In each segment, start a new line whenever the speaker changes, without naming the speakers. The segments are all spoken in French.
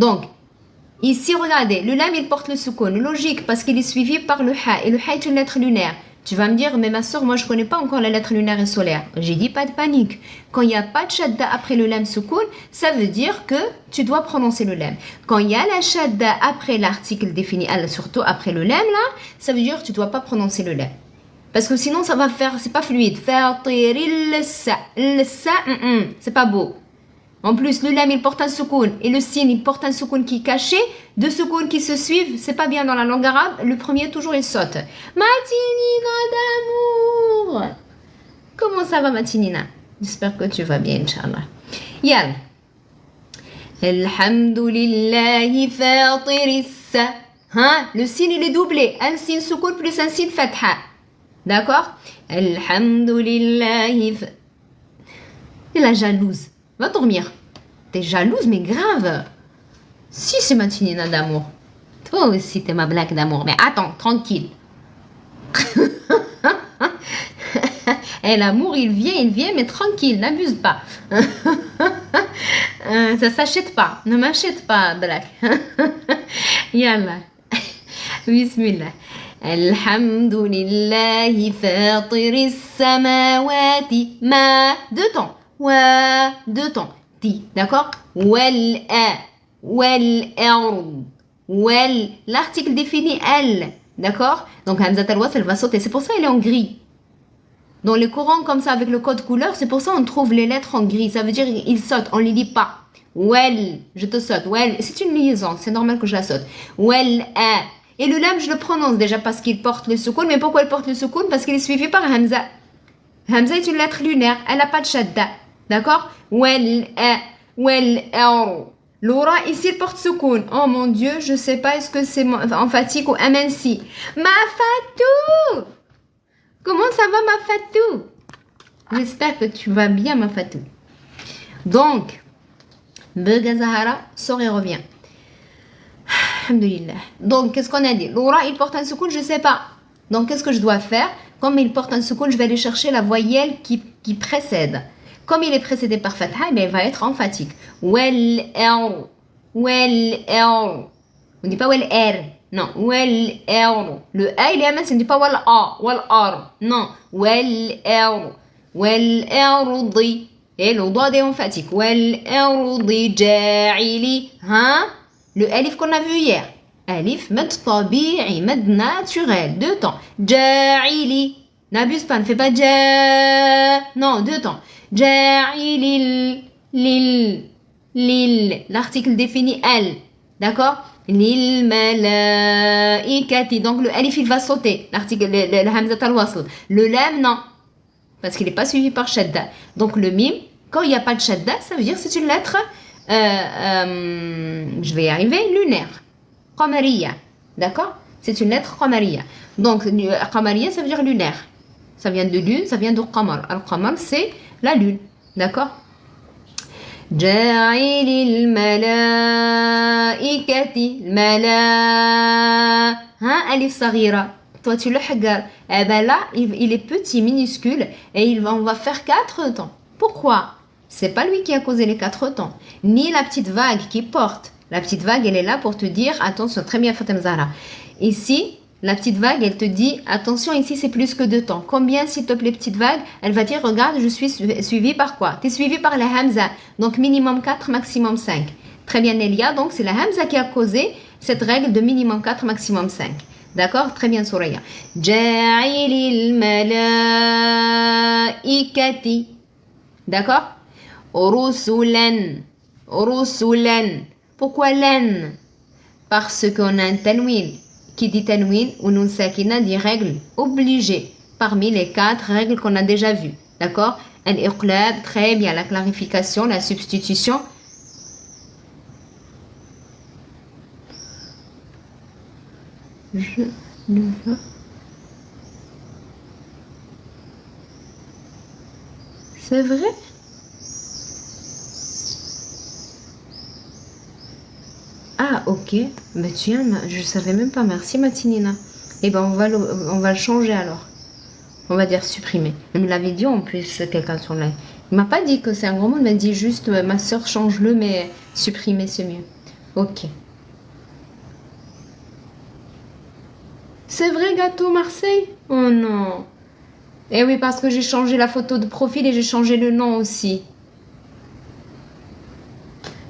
Donc, ici, regardez, le lam, il porte le soukoun. Logique, parce qu'il est suivi par le ha. Et le ha est une lettre lunaire. Tu vas me dire, mais ma soeur, moi, je ne connais pas encore la lettre lunaire et solaire. J'ai dit, pas de panique. Quand il n'y a pas de shadda après le lam soukoun, ça veut dire que tu dois prononcer le lam. Quand il y a la shadda après l'article défini, surtout après le lam, là, ça veut dire que tu ne dois pas prononcer le lam. Parce que sinon, ça va faire, c'est pas fluide. Faire le sa, c'est pas beau. En plus, le lam, il porte un soukoun. Et le sin, il porte un soukoun qui est caché. Deux soukouns qui se suivent, c'est pas bien dans la langue arabe. Le premier, toujours, il saute. Matinina d'amour. Comment ça va, Matinina? J'espère que tu vas bien, Inch'Allah. Yal. Alhamdulillahi fatirissa. Hein? Le sin, il est doublé. Un sin soukoun plus un sin fatha. D'accord? Alhamdulillahi. Et la jalouse. Va dormir. T'es jalouse, mais grave. Si c'est ma tinina d'amour. Toi aussi, t'es ma blague d'amour. Mais attends, tranquille. Et l'amour, il vient, mais tranquille, n'abuse pas. Ça s'achète pas. Ne m'achète pas, blague. Yallah. Bismillah. Alhamdulillahi fatiris samawati. Ma. Deux temps. Wa, deux temps. Ti, d'accord? Well, l'article définit elle, d'accord? Donc Hamzat al-Wasl, elle va sauter. C'est pour ça qu'elle est en gris. Dans les Corans, comme ça, avec le code couleur, c'est pour ça qu'on trouve les lettres en gris. Ça veut dire qu'il saute, on ne les lit pas. Well, je te saute. Well, c'est une liaison, c'est normal que je la saute. Et le lam, je le prononce déjà parce qu'il porte le soukoun. Mais pourquoi il porte le soukoun? Parce qu'il est suivi par Hamza. Hamza est une lettre lunaire, elle n'a pas de shadda. D'accord? L'aura ici il porte soukoun. Oh mon Dieu, je sais pas est-ce que c'est emphatique ou MNC. Ma Fatou! Comment ça va, ma Fatou? J'espère que tu vas bien, ma Fatou. Donc, Bega Zahara sort et revient. Alhamdulillah. Donc, qu'est-ce qu'on a dit? L'aura il porte un soukoun, je sais pas. Donc, qu'est-ce que je dois faire? Comme il porte un soukoun, je vais aller chercher la voyelle qui précède. Comme il est précédé par fatha, il va être emphatique. On ne dit pas wel er. Non. Le a, il est amas, on ne dit pas wal ar. Non. Ardi. Et le doigt est emphatique. Ardi ja'ili. Hein? Le alif qu'on a vu hier. Alif, mad tabi'i, mad naturel. Deux temps. Ja'ili. N'abuse pas, ne fais pas ja. Non, deux temps. Ja'ilil, lil. L'article définit elle. D'accord? Lil malaikati. Donc le alif, il va sauter. L'article, le hamzat al-wasl. Le lam, non. Parce qu'il n'est pas suivi par shadda. Donc le mim, quand il n'y a pas de shadda, ça veut dire que c'est une lettre, je vais y arriver, lunaire. Qamariya. D'accord? C'est une lettre qamariya. Donc qamariya, ça veut dire lunaire. Ça vient de lune, ça vient de qamar. Al-qamar, c'est la lune. D'accord? Ja'ilil malaikati. Hein, alif saghira. Toi, tu le hagar. Eh ben là, il est petit, minuscule. Et on va faire 4 temps. Pourquoi? C'est pas lui qui a causé les 4 temps. Ni la petite vague qui porte. La petite vague, elle est là pour te dire, attention, très bien, Fatem Zahra. Ici, la petite vague, elle te dit, attention, ici, c'est plus que 2 temps. Combien, s'il te plaît, petite vague? Elle va dire, regarde, je suis suivie par quoi? Tu es suivie par la hamza. Donc, minimum 4, maximum 5. Très bien, Elia. Donc, c'est la hamza qui a causé cette règle de minimum 4, maximum 5. D'accord? Très bien, Souraya. Ja'ilil malaikati. D'accord? Rusulan. Pourquoi len? Parce qu'on a un tanwin. Qui dit tanwin ou nun sakina dit règle obligée parmi les 4 règles qu'on a déjà vues. D'accord? Al-iqlab, très bien. La clarification, la substitution. Je ne veux. C'est vrai? Ah, ok. Bah tiens, je savais même pas. Merci, Matinina. Eh ben, on va le changer alors. On va dire supprimer. Il me l'avait dit en plus, quelqu'un sur live. Il m'a pas dit que c'est un gros mot. Il m'a dit juste, ma soeur, change-le, mais supprimer, c'est mieux. Ok. C'est vrai, gâteau Marseille? Oh non. Eh oui, parce que j'ai changé la photo de profil et j'ai changé le nom aussi.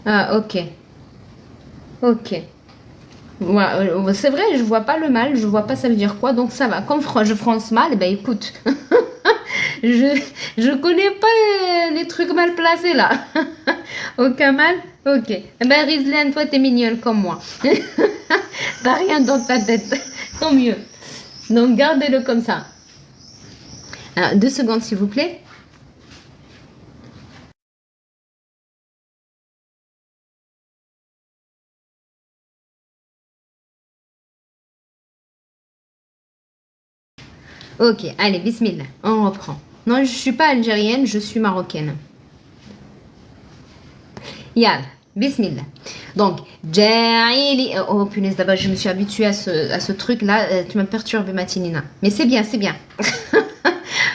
Ah, ok. Ok. Ouais, c'est vrai, je vois pas le mal, je vois pas ça veut dire quoi, donc ça va. Comme je fronce mal, ben écoute, je connais pas les trucs mal placés là. Aucun mal? Ok. Eh ben Rizlan, toi t'es mignonne comme moi. T'as rien dans ta tête. Tant mieux. Donc gardez-le comme ça. Alors, 2 secondes s'il vous plaît. Ok, allez, bismillah, on reprend. Non, je suis pas algérienne, je suis marocaine. Yal, bismillah. Donc, Ja'ili. Oh punaise, d'abord, je me suis habituée à ce truc-là. Tu m'as perturbé, Matinina. Mais c'est bien, c'est bien.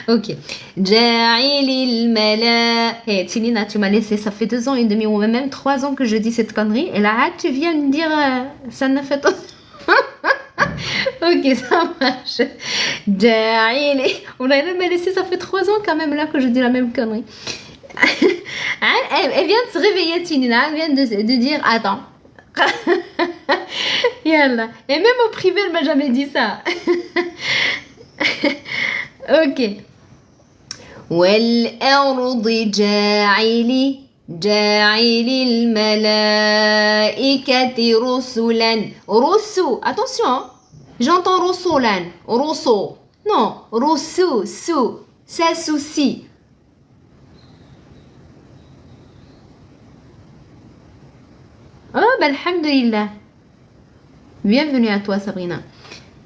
Ok. Ja'ili mala. Hey, Tinina, tu m'as laissé, ça fait 2 ans et demi ou même 3 ans que je dis cette connerie. Et là, tu viens me dire, ça ne fait pas. Ok, ça marche. Ja'ili. On a même laissé, ça fait 3 ans quand même là que je dis la même connerie. Elle vient de se réveiller, Tinina. Elle vient de dire, attends. Yallah. Et même au privé, elle m'a jamais dit ça. Ok. والأرض جاعل الملائكة رسلا رسو attention hein. J'entends رسلا رسو non رسو سو ça souci. Oh ben alhamdulillah. Bienvenue à toi Sabrina.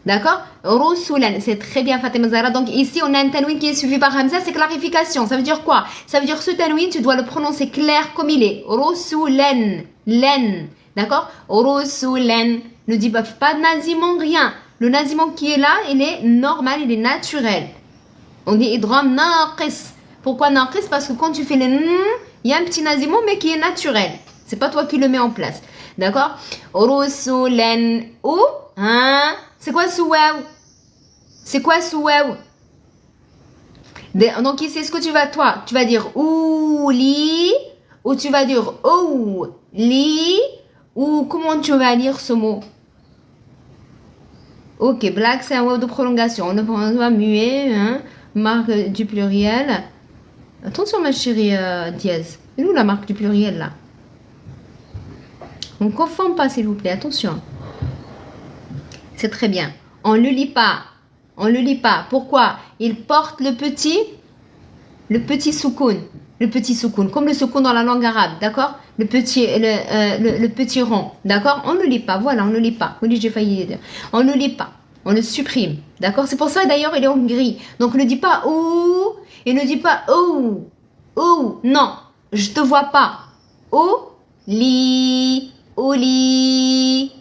D'accord? Rusulan, c'est très bien Fatima Zahra. Donc ici on a un tanwin qui est suivi par Hamza, c'est clarification. Ça veut dire quoi? Ça veut dire que ce tanwin, tu dois le prononcer clair comme il est. Rusulan, len. D'accord? Rusulan. Ne dis pas de naziment, rien. Le naziment qui est là, il est normal, il est naturel. On dit idgham naqis. Pourquoi naqis? Parce que quand tu fais les n, il y a un petit naziment mais qui est naturel. C'est pas toi qui le mets en place. D'accord? Rusulan ou hein? C'est quoi ce waouh? C'est quoi ce waouh? Donc ici, est-ce que tu vas toi? Tu vas dire ou li ou tu vas dire ou li ou comment tu vas lire ce mot? Ok, black c'est un waouh de prolongation. On ne prend pas muet, hein? Marque du pluriel. Attention ma chérie dièse. Et où la marque du pluriel là? On ne confond pas s'il vous plaît, attention. C'est très bien. On ne le lit pas. On ne le lit pas. Pourquoi? Il porte le petit soukoun. Le petit soukoun. Comme le soukoun dans la langue arabe. D'accord? Le petit rond. D'accord? On ne le lit pas. Voilà, on ne le lit pas. Oui, j'ai failli dire. On ne le lit pas. On le supprime. D'accord? C'est pour ça d'ailleurs il est en gris. Donc ne dis pas ou. Et ne dis pas ou. Ou. Non. Je te vois pas. Ou. Li. Ou li.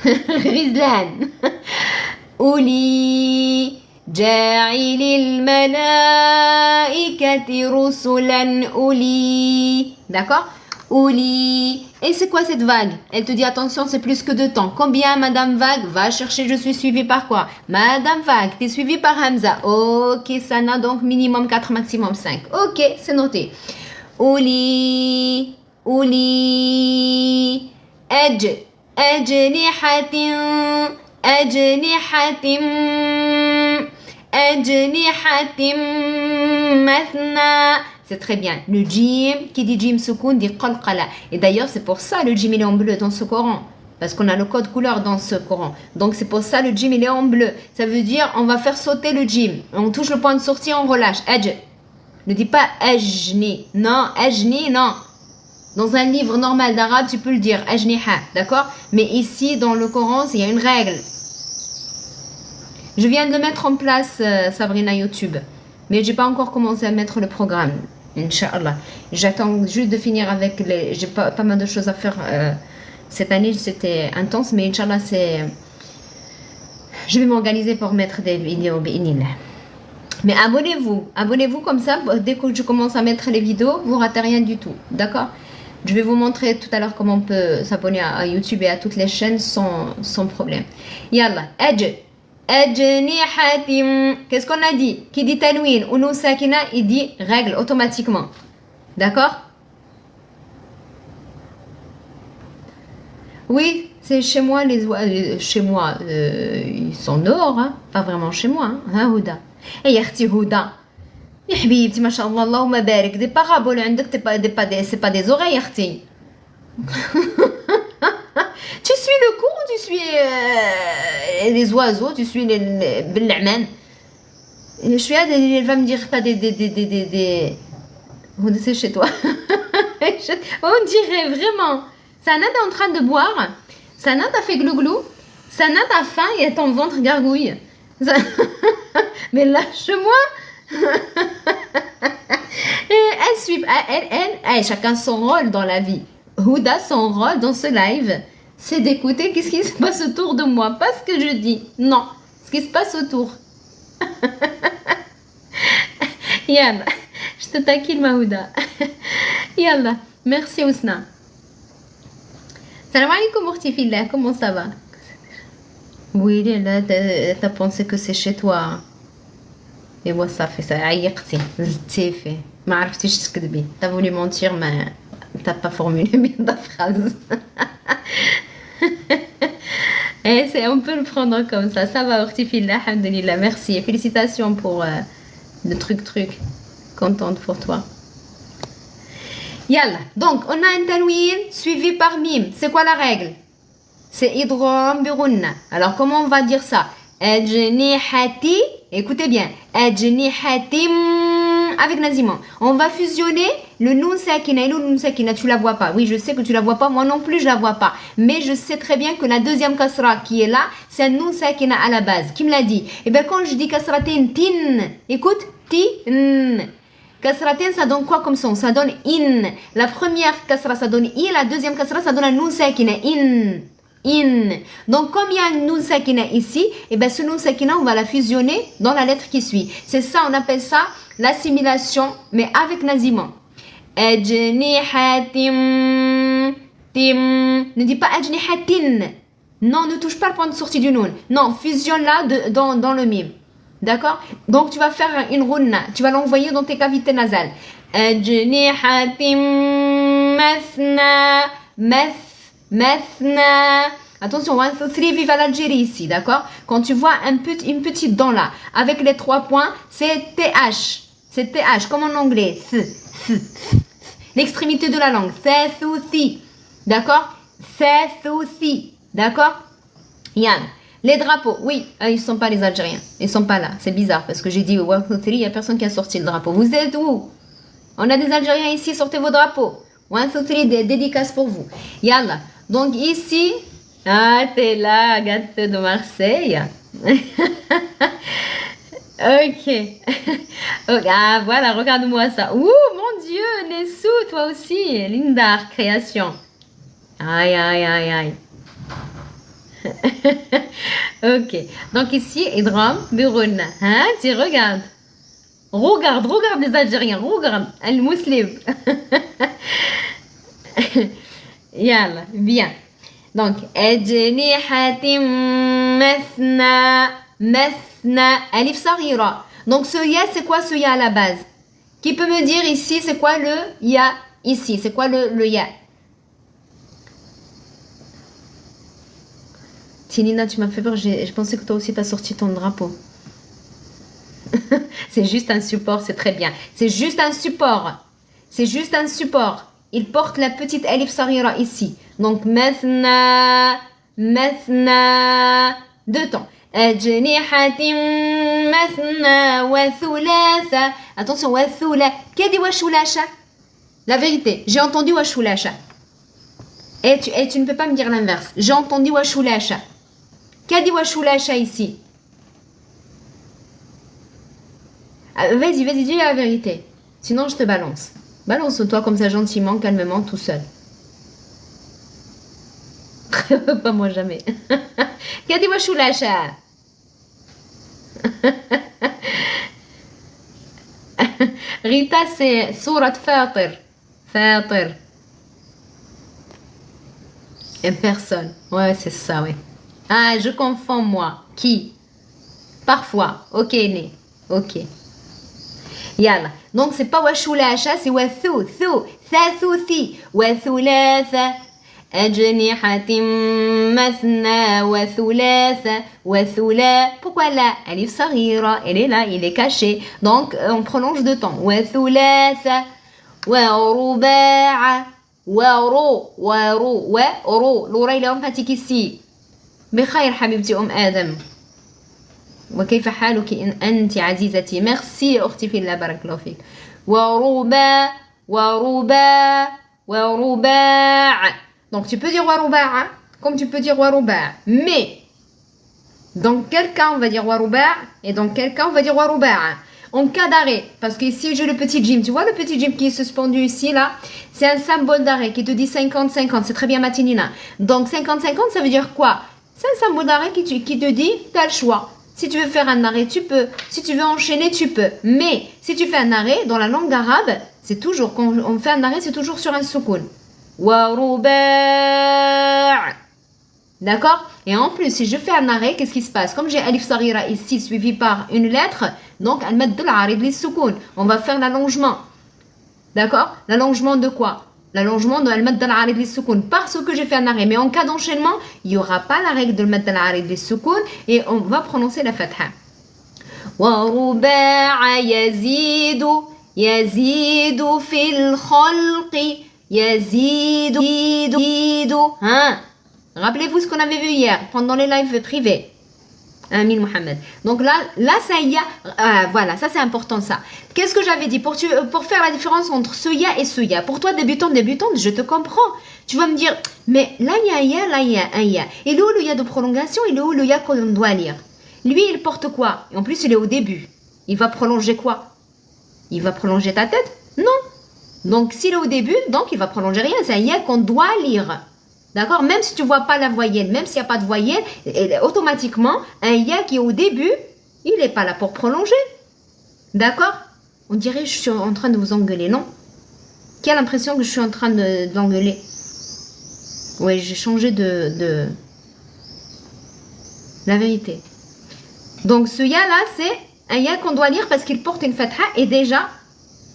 Rizlan. أولي جاعل الملائكة رسلا أولي. D'accord? Ouli. Et c'est quoi cette vague? Elle te dit attention, c'est plus que 2 temps. Combien, Madame Vague? Va chercher, je suis suivie par quoi? Madame Vague, t'es suivie par Hamza. Ok, Sana, donc minimum 4, maximum 5. Ok, c'est noté. Ouli. Ouli. Edge. أجنحة مثنى. C'est très bien. Le djim, qui dit djim soukoun, dit qalqala. Et d'ailleurs, c'est pour ça le djim il est en bleu dans ce Coran. Parce qu'on a le code couleur dans ce Coran. Donc c'est pour ça le djim il est en bleu. Ça veut dire on va faire sauter le djim. On touche le point de sortie, on relâche. Ajj. Ne dis pas ajni. Non, ajni, non. Dans un livre normal d'arabe, tu peux le dire, ajniha, d'accord? Mais ici, dans le Coran, il y a une règle. Je viens de le mettre en place, Sabrina YouTube. Mais je n'ai pas encore commencé à mettre le programme. Inch'Allah. J'attends juste de finir avec les... J'ai pas mal de choses à faire. Cette année, c'était intense, mais Inch'Allah, c'est... Je vais m'organiser pour mettre des vidéos. Mais abonnez-vous. Abonnez-vous comme ça, dès que je commence à mettre les vidéos, vous ne ratez rien du tout. D'accord? Je vais vous montrer tout à l'heure comment on peut s'abonner à YouTube et à toutes les chaînes sans problème. Yalla, ajnihatim. Qu'est-ce qu'on a dit? Qui dit tanwin ou nun sakina, il dit règle automatiquement. D'accord? Oui, c'est chez moi, chez moi, ils sont dehors, hein? Pas vraiment chez moi, hein, Houda. Et Yarti Houda. يا حبيبتي ما شاء الله اللهم بارك دي بارابول عندك سي با دي oreilles يا اختي. Tu suis le cours ou tu suis les oiseaux, tu suis les بالعمان. Je suis elle va me dire t'as des c'est chez toi. On dirait vraiment. Sanat est en train de boire. Sanat a fait glou-glou. Sanat a faim et ton ventre gargouille. Mais lâche-moi. Elle suit, elle, chacun son rôle dans la vie. Houda, son rôle dans ce live, c'est d'écouter qu'est-ce qui se passe autour de moi. Pas ce que je dis, non, ce qui se passe autour. Yalla, je te taquine ma Houda. Yalla, merci Ousna. Salam alaikum Mortifillah, comment ça va? Oui, là, t'as pensé que c'est chez toi. Et moi ça fait ça, عيقتي زدتي فيه ما عرفتيش تكذبي. T'as voulu mentir mais t'as pas formulé bien ta phrase. Et on peut le prendre comme ça. Ça va Ortifillah, alhamdulillah, merci et félicitations pour le truc. Contente pour toi. Yalla, donc on a un tanwin suivi par mim. C'est quoi la règle? C'est idgham bi ghunna. Alors comment on va dire ça? Ajnihati, écoutez bien, ajnihatim avec Naziman. On va fusionner le nun sakina et le nun sakina. Tu la vois pas. Oui, je sais que tu la vois pas. Moi non plus, je la vois pas. Mais je sais très bien que la deuxième kasra qui est là, c'est un nun sakina à la base. Qui me l'a dit? Et bien quand je dis kasratin tin, écoute, tin. Kasratin, ça donne quoi comme son? Ça donne in. La première kasra, ça donne i. La deuxième kasra, ça donne un nun sakina. In. Donc comme il y a un nun sakina ici, et ben ce nun sakina on va la fusionner dans la lettre qui suit. C'est ça, on appelle ça l'assimilation, mais avec Naziman. Ajnihatim tim. Ne dis pas ajnihatin. Non, ne touche pas le point de sortie du nun. Non, fusionne-la dans le mime. D'accord? Donc tu vas faire une runna, tu vas l'envoyer dans tes cavités nasales. Ajnihatim mathna Mathna. Attention, 1, 2, 3, vive l'Algérie ici, d'accord? Quand tu vois une petite dent là, avec les 3 points, c'est TH. C'est TH, comme en anglais. L'extrémité de la langue. Thouthi. D'accord? Thouthi. D'accord? Yann. Les drapeaux, oui, ils ne sont pas les Algériens. Ils ne sont pas là. C'est bizarre parce que j'ai dit 1, 2, 3, il n'y a personne qui a sorti le drapeau. Vous êtes où? On a des Algériens ici, sortez vos drapeaux. 1, 2, 3, dédicace pour vous. Yalla. Donc ici, t'es là, gâteau de Marseille. Ok. Ah, voilà, regarde-moi ça. Ouh, mon Dieu, Nessou, toi aussi. Lindar, création. Aïe. Ok. Donc ici, Idram, Birun. Hein, tu regardes. Regarde les Algériens, regarde. Al-Muslim. Yalla, bien. Donc, ajnihatim mathna, alif sarira. Donc, ce ya, c'est quoi ce ya à la base? Qui peut me dire ici, c'est quoi le ya ici? C'est quoi le ya? Tinina, tu m'as fait peur. Je pensais que toi aussi, tu as sorti ton drapeau. C'est juste un support, c'est très bien. C'est juste un support. Il porte la petite alif sarira ici. Donc, mathna, 2 temps. Ajnihatim mathna wa thulatha. Attention, wa thulatha. Qui dit wa shulasha? La vérité, j'ai entendu wa shulasha. Et tu ne peux pas me dire l'inverse. J'ai entendu wa shulasha. Qui a dit wa shulasha ici? Vas-y, dis la vérité. Sinon, je te balance. Balance-toi comme ça gentiment, calmement, tout seul. Pas moi jamais. Qui a dit wa shulasha? Rita, c'est Surat Fatir. Et personne. Ouais, c'est ça, ouais. Ah, je confonds moi. Qui? Parfois. Ok, né. Ok. Yalla. Donc, c'est pas washulasha, c'est wathu, thu, thathuthi, wathulatha. أجنحة مثنى وثلاث وثلاث. Pourquoi là? Alif صغيرة. Elle est là, il est caché. Donc, on prolonge de temps. وثلاث ورباع ورو ورو. l'oreille est emphatique ici. بخير حبيبتي آدم. وكيف حالك أنت عزيزتي؟ ميرسي أختي في الله بارك الله فيك. وربا ورباع. Donc tu peux dire waruba comme tu peux dire waruba. Mais dans quel cas on va dire waruba et dans quel cas on va dire waruba? En cas d'arrêt, parce qu'ici j'ai le petit gym. Tu vois le petit gym qui est suspendu ici là? C'est un symbole d'arrêt qui te dit 50-50. C'est très bien Matinina. Donc 50-50 ça veut dire quoi? C'est un symbole d'arrêt qui te dit tu as le choix. Si tu veux faire un arrêt, tu peux. Si tu veux enchaîner, tu peux. Mais si tu fais un arrêt, dans la langue arabe, c'est toujours, quand on fait un arrêt, c'est toujours sur un soukoun. Waruba'. D'accord? Et en plus, si je fais un arrêt, qu'est-ce qui se passe? Comme j'ai alif sarira ici, suivi par une lettre, donc, al-mad de l'arid li soukoun. On va faire l'allongement. D'accord? L'allongement de quoi? L'allongement de al-mad al-arid li soukoun parce que j'ai fait un arrêt. Mais en cas d'enchaînement, il n'y aura pas la règle de al-mad al-arid li soukoun et on va prononcer la fatha. وَرُبَاعَ يَزِيدُ فِي الْخَلْقِ يَزِيدُ. Hein? Rappelez-vous ce qu'on avait vu hier pendant les lives privés. Amin Mohamed. Donc là ça y a, voilà, ça c'est important ça. Qu'est-ce que j'avais dit pour faire la différence entre ce ya et ce ya? Pour toi débutante, je te comprends. Tu vas me dire, mais là il y a un ya, là il y a un ya. Et là où le ya de prolongation, et là où le ya qu'on doit lire. Lui il porte quoi? Et en plus il est au début. Il va prolonger quoi? Il va prolonger ta tête? Non. Donc s'il est au début, donc il va prolonger rien. C'est un ya qu'on doit lire. D'accord? Même si tu ne vois pas la voyelle, même s'il n'y a pas de voyelle, automatiquement, un ya qui est au début, il n'est pas là pour prolonger. D'accord? On dirait que je suis en train de vous engueuler, non? Qui a l'impression que je suis en train d'engueuler? Oui, j'ai changé de... La vérité. Donc ce ya là, c'est un ya qu'on doit lire parce qu'il porte une fatha et déjà,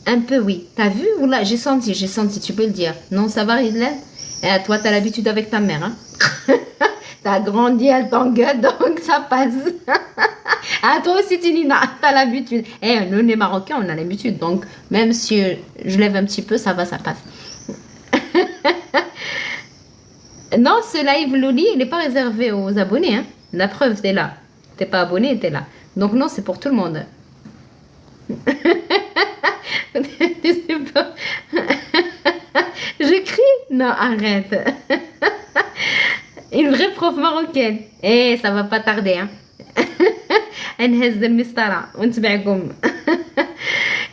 un peu oui. T'as vu? Voilà, j'ai senti, tu peux le dire. Non, ça va, Rizlan? Et toi, tu as l'habitude avec ta mère. Hein? Tu as grandi, elle t'engueule, donc ça passe. Ah, toi aussi, Tinina, tu as l'habitude. Eh, nous, les Marocains, on a l'habitude. Donc, même si je lève un petit peu, ça va, ça passe. Non, ce live Loli, il n'est pas réservé aux abonnés. Hein? La preuve, t'es là. T'es pas abonné, t'es là. Donc, non, c'est pour tout le monde. Je crie? Non, arrête. Une vraie prof marocaine. Eh, ça va pas tarder, hein. نهز المسطرة ونتبعكم.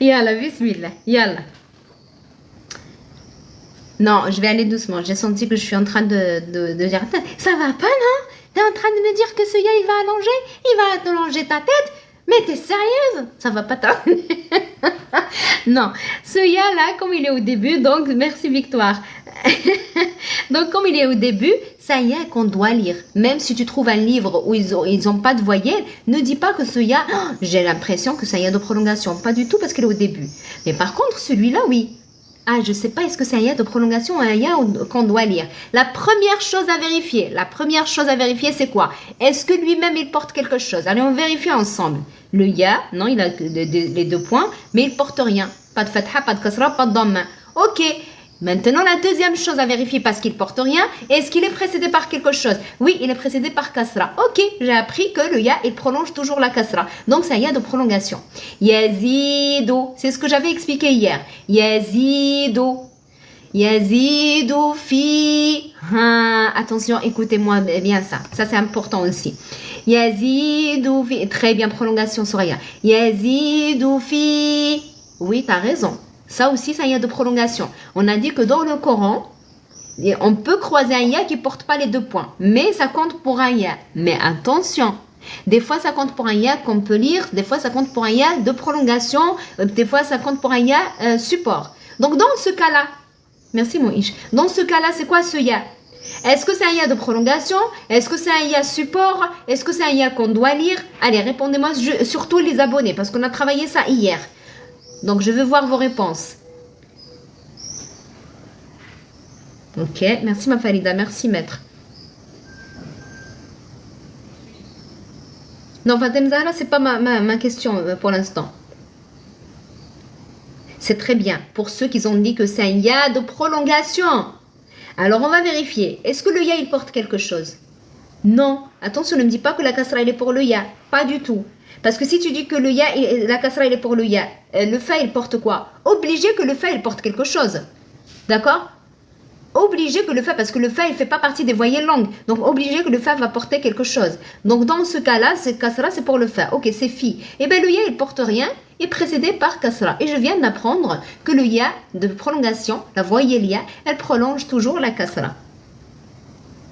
Yalla, bismillah. Yalla. Non, je vais aller doucement. J'ai senti que je suis en train de dire ça va pas, non? T'es en train de me dire que ce ya il va allonger? Il va allonger ta tête? Mais t'es sérieuse? Ça va pas tarder. Non, ce ya là, comme il est au début, donc merci Victoire. Donc comme il est au début, ça y est qu'on doit lire. Même si tu trouves un livre où ils ont pas de voyelle, ne dis pas que ce ya, oh, j'ai l'impression que ça y a de prolongation. Pas du tout parce qu'il est au début. Mais par contre, celui-là, oui. Ah, je sais pas, est-ce que c'est un ya de prolongation ou un ya qu'on doit lire? La première chose à vérifier, c'est quoi? Est-ce que lui-même, il porte quelque chose? Allez, on vérifie ensemble. Le ya, non, il a les 2 points, mais il porte rien. Pas de fatha, pas de kasra, pas de dhamma. Ok. Maintenant, la deuxième chose à vérifier parce qu'il porte rien, est-ce qu'il est précédé par quelque chose? Oui, il est précédé par kasra. Ok, j'ai appris que le ya, il prolonge toujours la kasra. Donc, c'est un ya de prolongation. Yazidu, c'est ce que j'avais expliqué hier. Yazidu fi. Attention, écoutez-moi bien ça. Ça, c'est important aussi. Yazidu fi. Très bien, prolongation sur ya. Yazidu fi. Oui, tu as raison. Ça aussi, c'est un ya de prolongation. On a dit que dans le Coran, on peut croiser un ya qui ne porte pas les 2 points. Mais ça compte pour un ya. Mais attention, des fois, ça compte pour un ya qu'on peut lire. Des fois, ça compte pour un ya de prolongation. Des fois, ça compte pour un ya support. Donc, dans ce cas-là, merci Moïse. Dans ce cas-là, c'est quoi ce ya? Est-ce que c'est un ya de prolongation? Est-ce que c'est un ya support? Est-ce que c'est un ya qu'on doit lire? Allez, répondez-moi, surtout les abonnés, parce qu'on a travaillé ça hier. Donc, je veux voir vos réponses. Ok, merci ma Farida, merci maître. Non, Fatem Zahra, c'est pas ma question pour l'instant. C'est très bien. Pour ceux qui ont dit que c'est un ya de prolongation. Alors, on va vérifier. Est-ce que le ya, il porte quelque chose? Non. Attention, ne me dis pas que la kasra, elle est pour le ya. Pas du tout. Parce que si tu dis que le ya, la kasra, elle est pour le ya, le fa, il porte quoi? Obligé que le fa, il porte quelque chose. D'accord? Obligé que le fa, parce que le fa, il ne fait pas partie des voyelles longues. Donc, obligé que le fa va porter quelque chose. Donc, dans ce cas-là, cette kasra, c'est pour le fa. Ok, c'est fi. Et bien, le ya, il porte rien, est précédé par kasra. Et je viens d'apprendre que le ya de prolongation, la voyelle ya, elle prolonge toujours la kasra.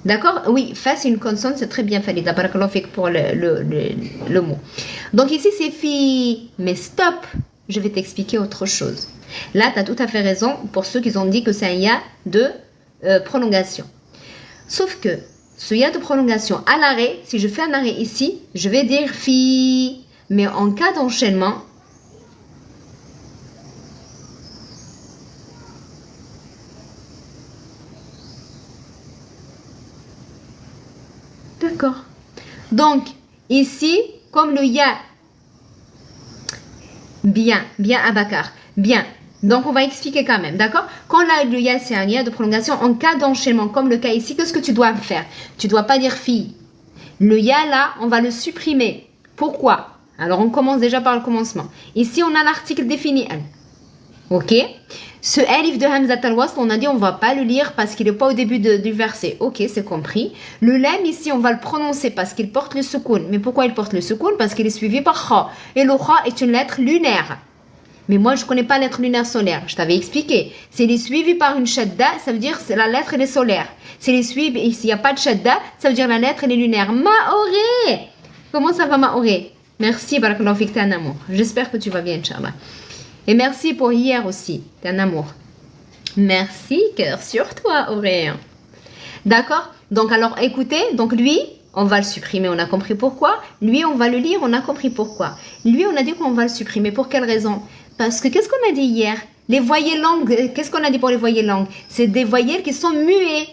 D'accord? Oui, fa, c'est une consonne, c'est très bien, Falida. Barakallahu fik pour le mot. Donc, ici, c'est fi. Mais stop, je vais t'expliquer autre chose. Là, tu as tout à fait raison pour ceux qui ont dit que c'est un ya de prolongation. Sauf que ce ya de prolongation à l'arrêt, si je fais un arrêt ici, je vais dire fi. Mais en cas d'enchaînement, d'accord. Donc, ici, comme le ya, bien, Abakar, bien. Donc, on va expliquer quand même, d'accord? Quand là, le ya, c'est un ya de prolongation, en cas d'enchaînement, comme le cas ici, qu'est-ce que tu dois faire? Tu ne dois pas dire fille. Le ya, là, on va le supprimer. Pourquoi? Alors, on commence déjà par le commencement. Ici, on a l'article défini. Ok? Ce alif de Hamzat al-Wasl, on a dit on ne va pas le lire parce qu'il n'est pas au début du verset. Ok, c'est compris. Le lam, ici, on va le prononcer parce qu'il porte le sukoun. Mais pourquoi il porte le sukoun? Parce qu'il est suivi par kha. Et le kha est une lettre lunaire. Mais moi, je ne connais pas la lettre lunaire solaire. Je t'avais expliqué. S'il est suivi par une shadda, ça veut dire que la lettre, elle est solaire. S'il est suivi et s'il n'y a pas de shadda, ça veut dire la lettre, elle est lunaire. Maoré! Comment ça va, Maoré? Merci, barakallahu fik, t'es un amour. J'espère que tu vas bien, Inch'Allah. Et merci pour hier aussi, t'es un amour. Merci, cœur sur toi, Aurélien. D'accord? Donc, alors, écoutez, donc lui, on va le supprimer, on a compris pourquoi. Lui, on va le lire, on a compris pourquoi. Lui, on a dit qu'on va le supprimer. Pour quelle raison? Parce que qu'est-ce qu'on a dit hier? Les voyelles longues, qu'est-ce qu'on a dit pour les voyelles longues? C'est des voyelles qui sont muées.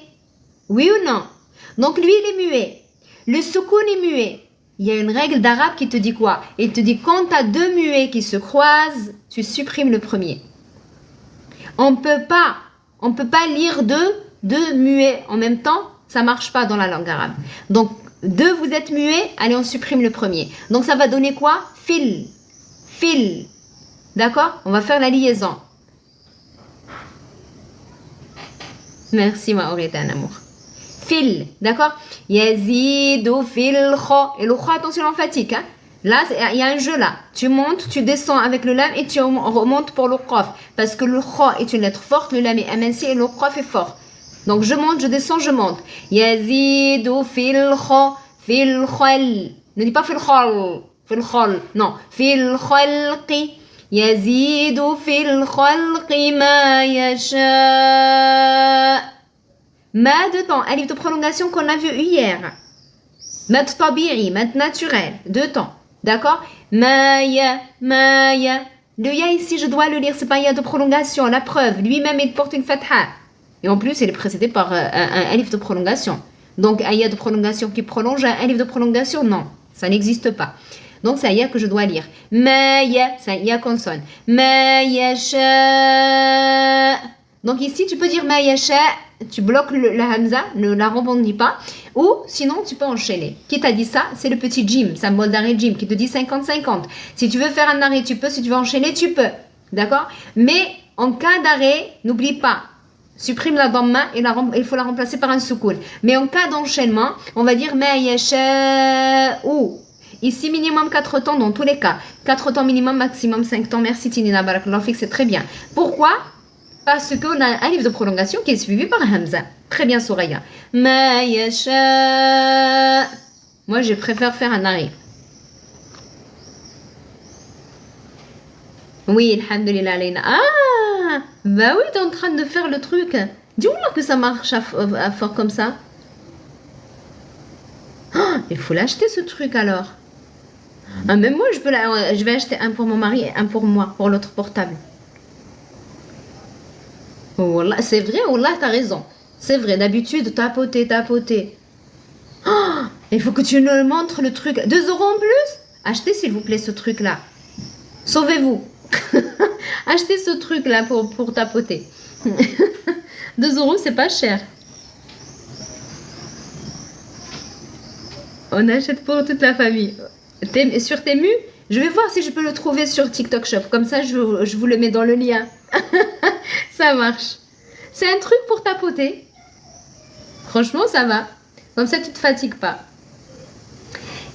Oui ou non? Donc, lui, il est muet. Le soukoun est muet. Il y a une règle d'arabe qui te dit quoi? Il te dit quand tu as deux muets qui se croisent, tu supprimes le premier. On peut pas lire deux muets en même temps, ça marche pas dans la langue arabe. Donc deux, vous êtes muets, allez, on supprime le premier. Donc ça va donner quoi? Fil. D'accord? On va faire la liaison. Merci Maouri, t'es un amour. Fil, d'accord? Yazidu fil kha. Et le kha, attention l'emphatique. Hein? Là, il y a un jeu là. Tu montes, tu descends avec le lam et tu remontes pour le qaf. Parce que le kha est une lettre forte, le lam est aminci et le qaf est fort. Donc je monte, je descends, je monte. Yazidu fil kha, fil khal. Ne dis pas fil khal, non. Fil khalqi. Yazidu fil khalqi ma yasha. Ma de temps, un livre de prolongation qu'on a vu hier. Mad tabi'i, mad naturel, deux temps. D'accord? Maya. Le ya ici, je dois le lire, c'est pas un ya de prolongation. La preuve, lui-même, il porte une fatha. Et en plus, il est précédé par un livre de prolongation. Donc, un ya de prolongation qui prolonge un livre de prolongation, non, ça n'existe pas. Donc, c'est un ya que je dois lire. Maya, c'est un ya consonne. Mayasha. Donc ici, tu peux dire Mayasha, tu bloques la hamza, ne la rebondis pas. Ou sinon, tu peux enchaîner. Qui t'a dit ça? C'est le petit Jim, symbole d'arrêt Jim, qui te dit 50-50. Si tu veux faire un arrêt, tu peux. Si tu veux enchaîner, tu peux. D'accord? Mais en cas d'arrêt, n'oublie pas. Supprime la dhamma et il faut la remplacer par un soukoun. Mais en cas d'enchaînement, on va dire Mayasha ou. Ici, minimum 4 temps dans tous les cas. 4 temps minimum, maximum 5 temps. Merci Tinina Barakallahu fik, c'est très bien. Pourquoi? Parce qu'on a un livre de prolongation qui est suivi par Hamza. Très bien, Soraya. Ma yasha. Moi, je préfère faire un arrêt. Oui, alhamdulillah, alayna. Ah, bah oui, t'es en train de faire le truc. Dis-moi que ça marche à fort comme ça. il faut l'acheter ce truc alors. Ah, même moi, je vais acheter un pour mon mari et un pour moi, pour l'autre portable. Oh, wallah, c'est vrai, wallah, t'as raison. C'est vrai, d'habitude, tapoter. Oh, il faut que tu nous montres le truc. 2 euros en plus? Achetez s'il vous plaît ce truc-là. Sauvez-vous. Achetez ce truc-là pour tapoter. 2 euros, c'est pas cher. On achète pour toute la famille. Sur Temu, je vais voir si je peux le trouver sur TikTok Shop. Comme ça, je vous le mets dans le lien. Ça marche. C'est un truc pour tapoter. Franchement, ça va. Comme ça, tu te fatigues pas.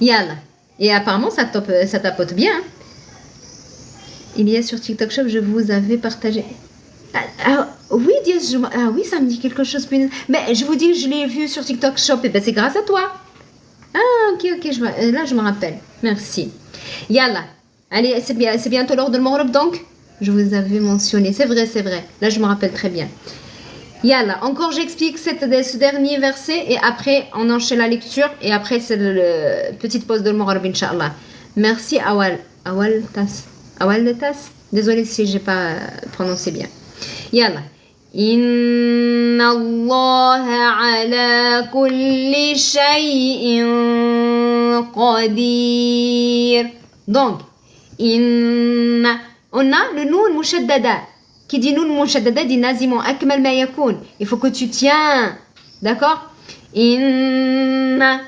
Yalla. Et apparemment, ça tapote bien. Il y a sur TikTok Shop, je vous avais partagé. Oui, Diaz, oui, ça me dit quelque chose. Mais je vous dis, je l'ai vu sur TikTok Shop. Et ben, c'est grâce à toi. Ah, ok, là, je me rappelle. Merci. Yalla. Allez, c'est bientôt l'heure de Maghreb, donc je vous avais mentionné. C'est vrai. Là, je me rappelle très bien. Yalla. Encore, j'explique ce dernier verset et après, on enchaîne la lecture. Et après, c'est la petite pause de Maghreb, Inch'Allah. Merci, Awal Tas. Désolée si j'ai pas prononcé bien. Yalla. Inna Allah ala kulli shay'in qadir. Donc, inna, on a le noun mushaddada. Qui dit noun mushaddada dit nazimon akmal ma yakoun. Il faut que tu tiens. D'accord? Inna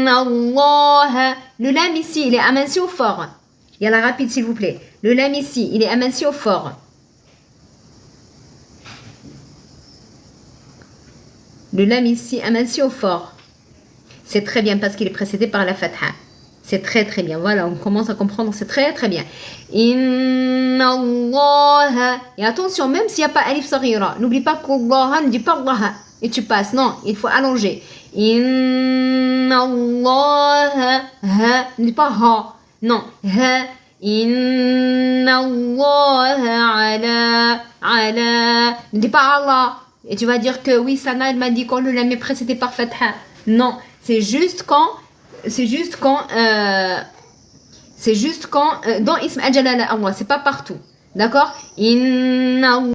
Allah. Le lam ici, il est aminci ou fort? Il y a la rapide, s'il vous plaît. Le lam ici, il est aminci ou fort? Le lam ici, aminci ou fort? C'est très bien parce qu'il est précédé par la fatha. C'est très bien. Voilà, on commence à comprendre. C'est très bien. Inna Allah. Et attention, même s'il n'y a pas alif saghira, n'oublie pas qu'Allah ne dit pas Allah. Et tu passes. Non, il faut allonger. Inna Allah. Ha. Ne dis pas ha. Non. Ha. Inna Allah ala. Ne dis pas Allah. Et tu vas dire que oui, Sana, elle m'a dit qu'on le l'a mis précédé par fatha. Non, c'est juste quand dans Ism al-Jalala Allah, c'est pas partout. D'accord? Inna